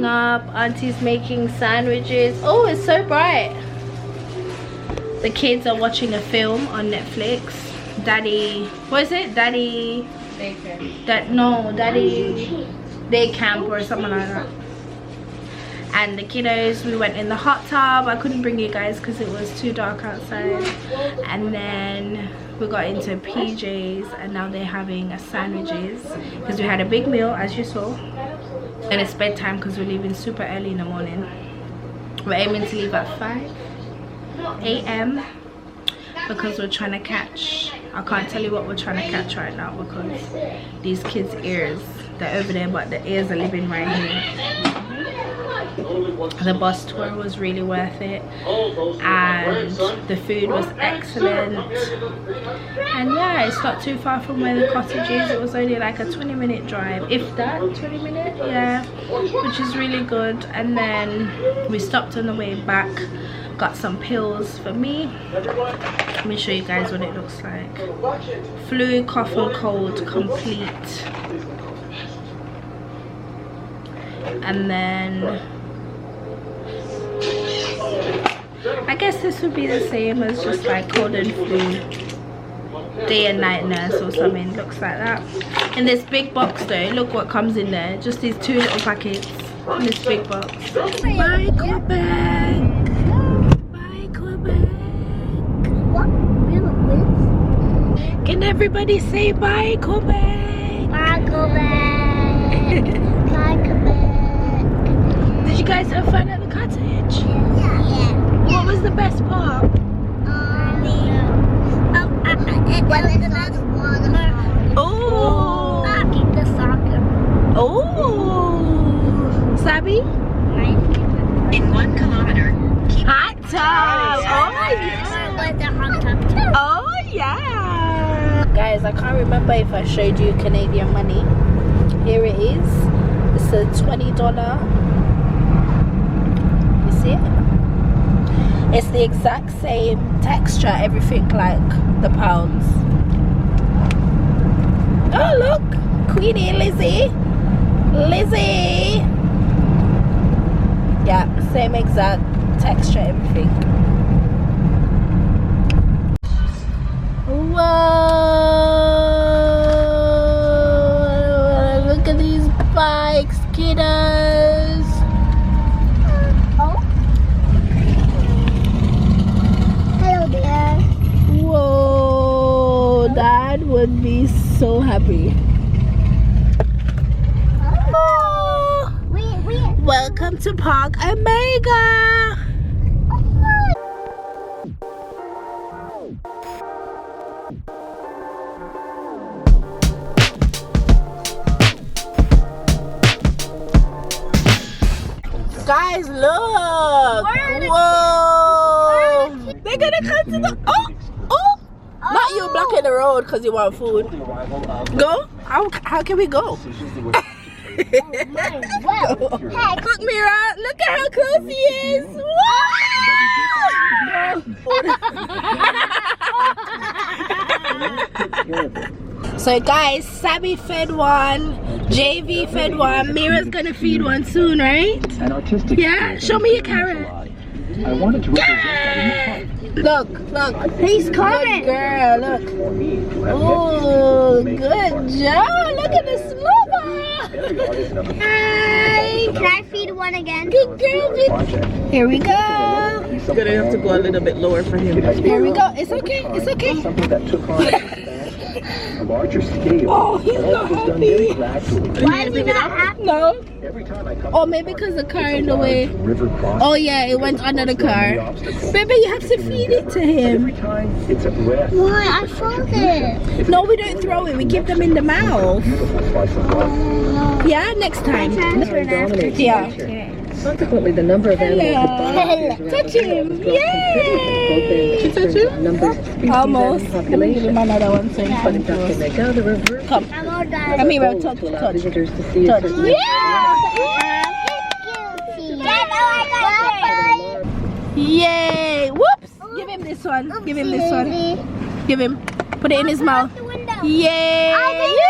cleaning up. Auntie's making sandwiches. Oh, it's so bright. The kids are watching a film on Netflix. Daddy, what is it? Daddy daycare. Daddy day camp or something like that. And the kiddos, we went in the hot tub. I couldn't bring you guys because it was too dark outside. And then we got into PJs, and now they're having sandwiches because we had a big meal, as you saw. And it's bedtime because we're leaving super early in the morning. We're aiming to leave at 5 a.m. because we're trying to catch, I can't tell you what we're trying to catch right now because these kids' ears, they're over there, but the ears are living right here. The bus tour was really worth it, and the food was excellent. And yeah, it's not too far from where the cottage is. It was only like a 20-minute drive, if that. 20 minutes, yeah, which is really good. And then we stopped on the way back, got some pills for me. Let me show you guys what it looks like. Flu, cough and cold complete. And then I guess this would be the same as just like cold and flu, day and night nurse or something. Looks like that. In this big box though, look what comes in there. Just these 2 little packets in this big box. Bye Quebec. Bye Quebec. What? We have a quiz? Can everybody say bye Quebec? Bye, Quebec. Bye, Quebec. Did you guys have fun at the cottage? Yeah. What was the best part? Well, it's another one. Oh. The soccer. Oh. Sabi? In 1 kilometer. Hot tub. Oh yeah. Guys, I can't remember if I showed you Canadian money. Here it is. It's a $20. You see it? It's the exact same texture, everything like the pounds. Oh look, Queenie, Lizzie. Yeah, same exact texture, everything. Whoa! Look at these bikes, kiddos. Oh. Hello there. Whoa! Dad would be so happy. Oh. Welcome to Park Omega. Guys, look! Whoa! They're gonna come to the. Oh! Not you blocking the road because you want food. Go? How can we go? Look, Mira! Look at how close he is! Whoa! So guys, Sabi fed one, JV fed one, Mira's gonna feed one soon, right? Yeah? Show me your carrot. I wanted to represent that in the park. Look. He's coming. Good girl, look. Oh, good job. Look at the slobber. Hi. Can I feed one again? Good girl, bitch. Here we go. You're gonna have to go a little bit lower for him. Here we go. It's okay. It's okay. Something that took on a larger scale. Oh, he's not happy. Why is he not happy? No. Every time I come Oh, maybe because the car in the way. river crossing, Oh yeah, it went under the car. Baby, you have to feed it to him. every time it's a breath. Why? I found it. No, we don't throw it. We give them in the mouth. Beautiful slice of life. Yeah, next time. Yeah. Consequently, the number of animals Hello. Touch him. Yay! touch him? Almost. Let me give him another one so he's funny to us. The reverse Come. I'm all done. Come here, touch. visitors to see Touch. us. Yay! Whoops! Give him this one. Give him this one. Give him. Put it in his mouth. Yay! I did it!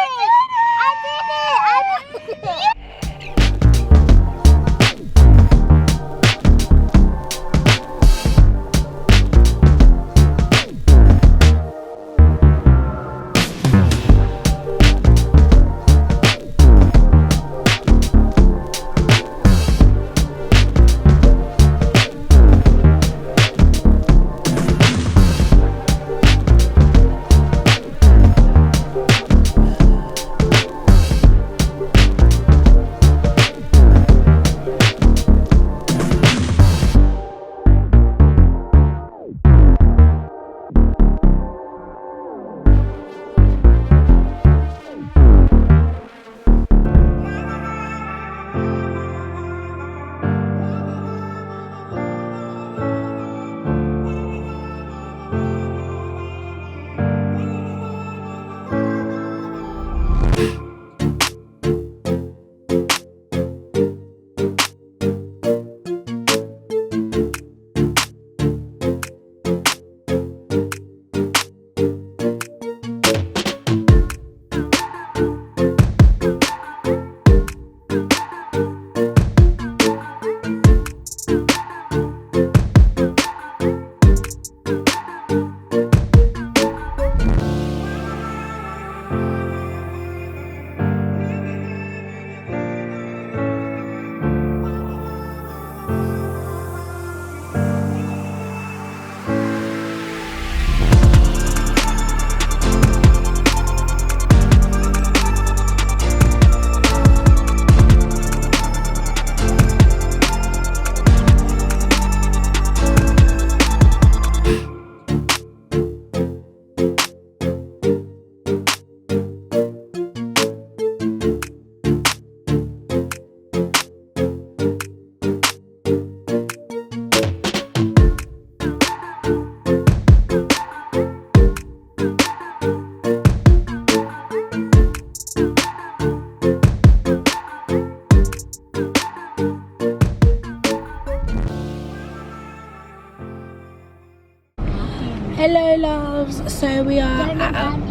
Hello loves, so we are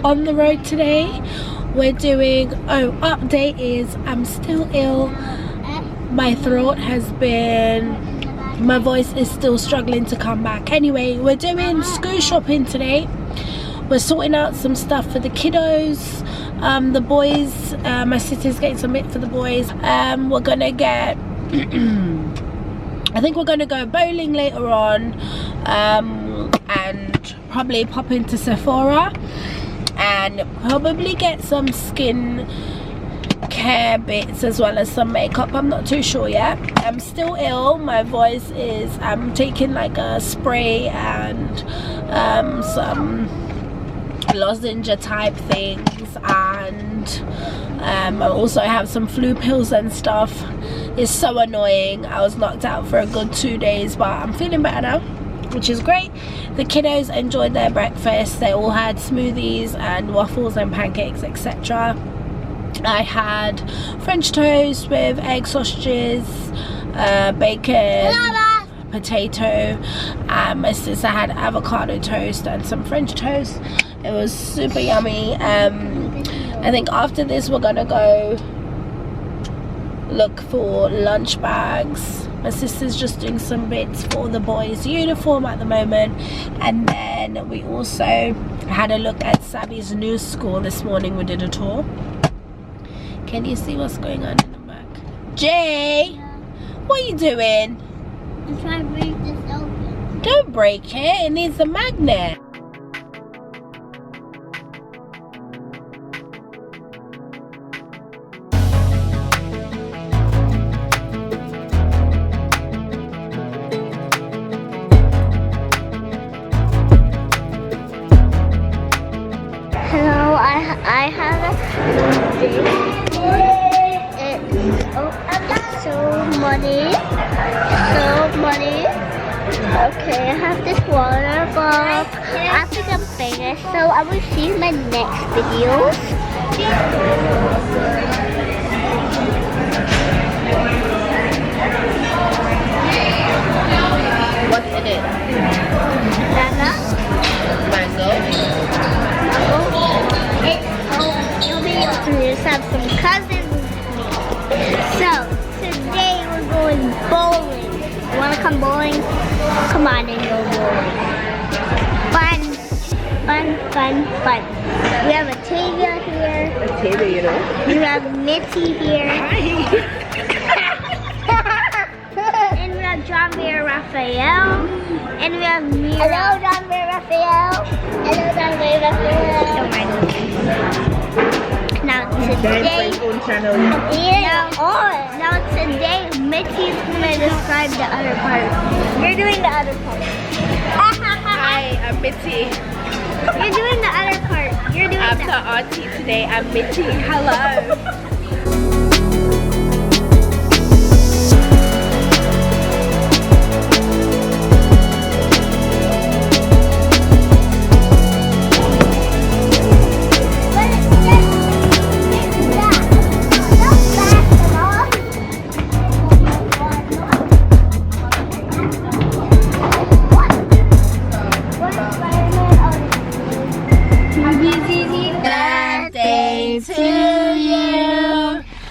on the road today. We're doing, update is I'm still ill. My throat has been, my voice is still struggling to come back. Anyway, we're doing school shopping today. We're sorting out some stuff for the kiddos, the boys. My sister's getting some bit for the boys. We're gonna get I think we're gonna go bowling later on, and probably pop into Sephora and probably get some skin care bits as well as some makeup. I'm not too sure yet. I'm still ill. My voice is, I'm taking like a spray and some lozenge type things, and I also have some flu pills and stuff. It's so annoying. I was knocked out for a good 2 days, but I'm feeling better now, which is great. The kiddos enjoyed their breakfast. They all had smoothies and waffles and pancakes, etc. I had French toast with egg sausages, bacon, potato. My sister had avocado toast and some French toast. It was super yummy. I think after this we're gonna go look for lunch bags. My sister's just doing some bits for the boys' uniform at the moment, and then we also had a look at Sabby's new school this morning. We did a tour. Can you see what's going on in the back? Jay, what are you doing? I'm trying to break this open. Don't break it, it needs a magnet. Hello, I have a so money. Okay, I have this water bottle. I think I'm famous, so I will see you in my next videos. What's in it? Banana. Mango. You'll be able to just have some cousins with me. So, today we're going bowling. You wanna come bowling? Come on and go bowling. Fun. We have Octavia here. Octavia, you know. We have Mitzi here. And we have John Bear Raphael. And we have Mira. Hello, John Bear Raphael. Hello, John Bear Raphael. Don't mind me. Now today, now today, Mitzi's gonna describe the other part. You're doing the other part. Hi, I'm Mitzi. You're doing the other part. You're doing I'm the the auntie today. I'm Mitzi. Hello.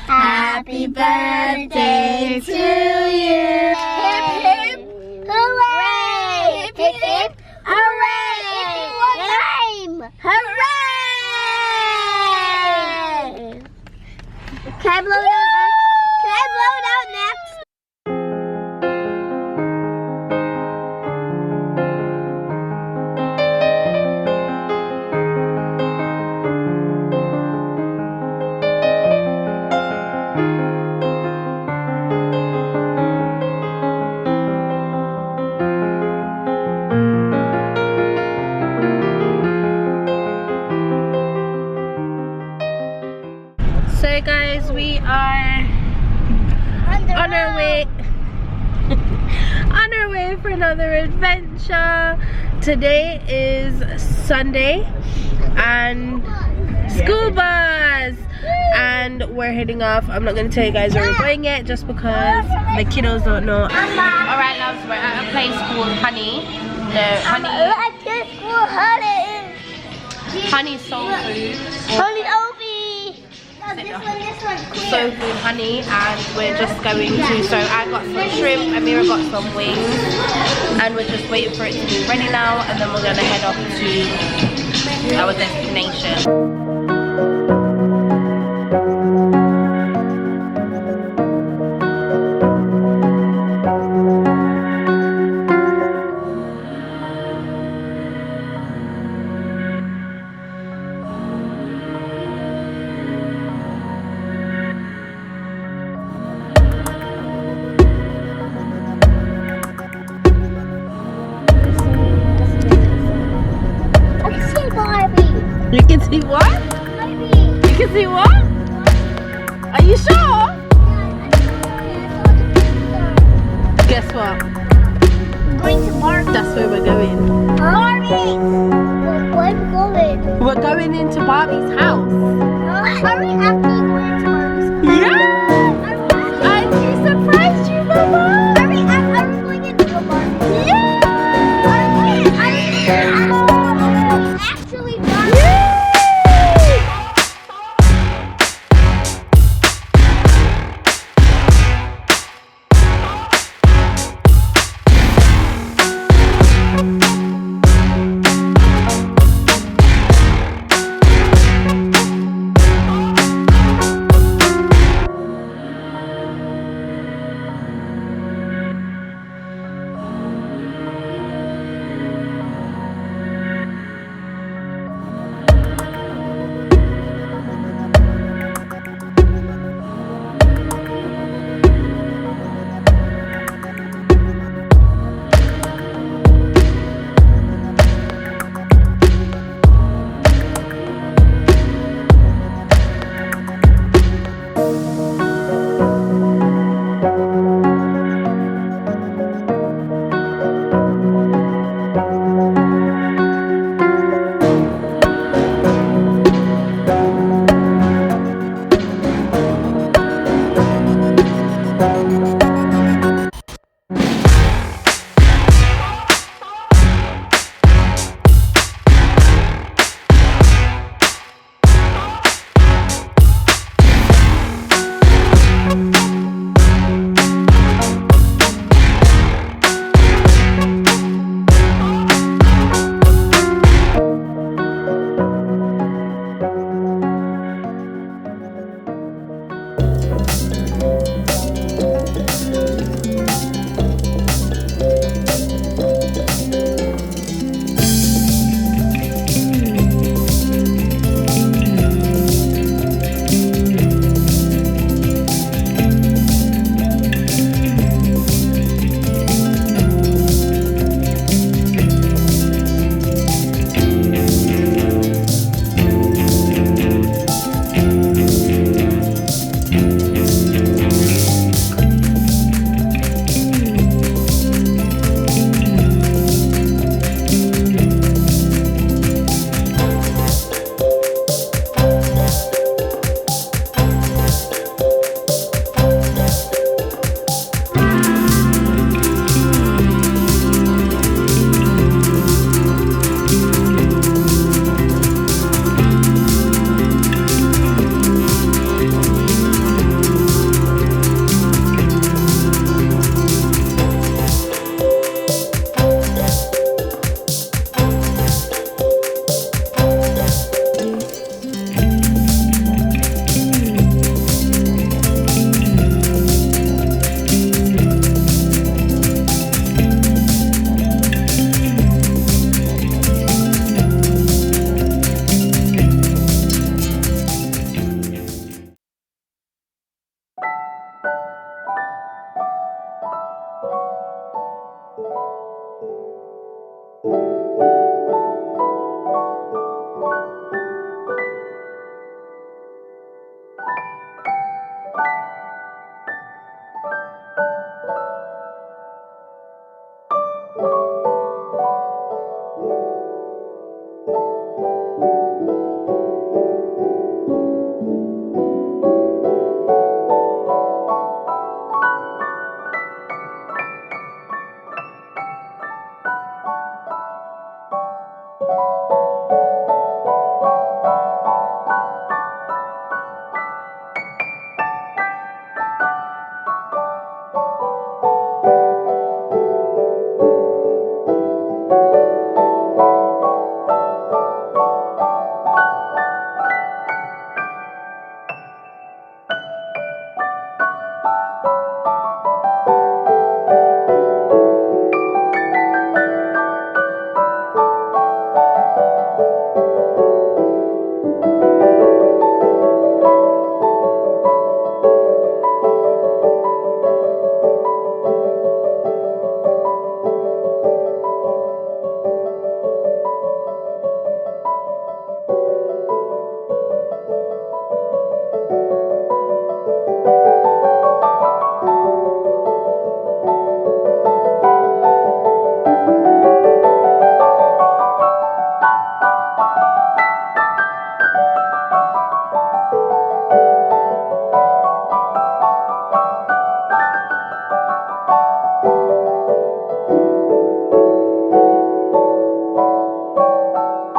Happy birthday to you. Hip hip hooray! Hip hip hooray! Hooray! Can I blow it out? Can I blow it out next? So guys, we are on our way for another adventure. Today is Sunday and school bus, and we're heading off. I'm not going to tell you guys where we're going yet just because the kiddos don't know. Alright loves, we're at a place called Honey. No, Honey. At this school, honey soul food. Holy Obi! No, this one, clear. Soul food honey, and we're just going to, so I got some shrimp, Amira got some wings, and we're just waiting for it to be ready now, and then we're gonna head off to our destination. I can see Barbie. You can see what? Barbie. You can see what? Are you sure? Guess what? Going to Barbie. That's where we're going. Barbie. Where are we going? We're going into Barbie's house. Are we actually going to Barbie's house? Yeah! I surprised you, Mama! Are we going into the Barbie? Yeah! Actually Barbie.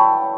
Bye.